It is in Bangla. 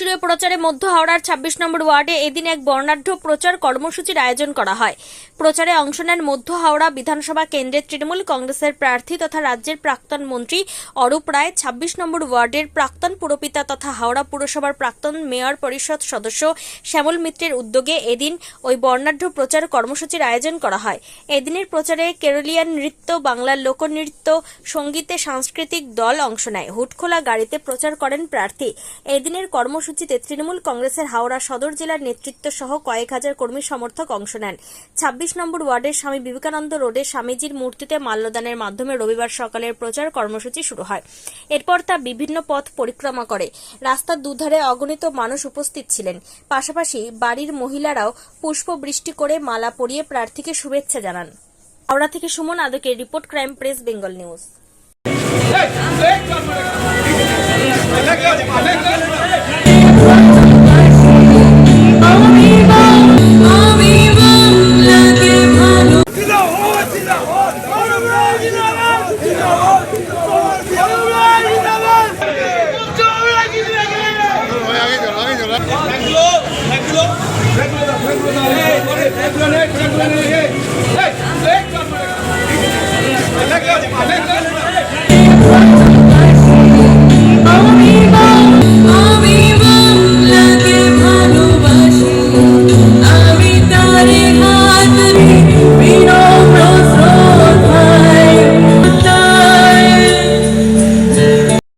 জনশিরীয় প্রচারে মধ্য হাওড়ার ২৬ নম্বর ওয়ার্ডে এদিন এক বর্ণাঢ্য প্রচার কর্মসূচির আয়োজন করা হয়। প্রচারে অংশ নেন মধ্য হাওড়া বিধানসভা কেন্দ্রের তৃণমূল কংগ্রেসের প্রার্থী তথা রাজ্যের প্রাক্তন মন্ত্রী অরূপ রায়, ২৬ নম্বর ওয়ার্ডের প্রাক্তন পুরপিতা তথা হাওড়া পুরসভার প্রাক্তন মেয়র পরিষদ সদস্য শ্যামল মিত্রের উদ্যোগে এদিন ওই বর্ণাঢ্য প্রচার কর্মসূচির আয়োজন করা হয়। এদিনের প্রচারে কেরলিয়ান নৃত্য, বাংলার লোকনৃত্য, সঙ্গীতে সাংস্কৃতিক দল অংশ নেয়। হুটখোলা গাড়িতে প্রচার করেন প্রার্থী। এদিনের কর্মসূচিতে তৃণমূল কংগ্রেসের হাওড়া সদর জেলার নেতৃত্ব সহ কয়েক হাজার কর্মী সমর্থক অংশ নেন। ২৬ নম্বর ওয়ার্ডের স্বামী বিবেকানন্দ রোডে স্বামীজির মূর্তিতে মাল্যদানের মাধ্যমে রবিবার সকালের প্রচার কর্মসূচি শুরু হয়। এরপর তা বিভিন্ন পথ পরিক্রমা করে। রাস্তার দুধারে অগণিত মানুষ উপস্থিত ছিলেন। পাশাপাশি বাড়ির মহিলারাও পুষ্পবৃষ্টি করে মালা পরিয়ে প্রার্থীকে শুভেচ্ছা জানান। হাওড়া থেকে সুমন আদকের রিপোর্ট, crime press, Bengal news. Hey!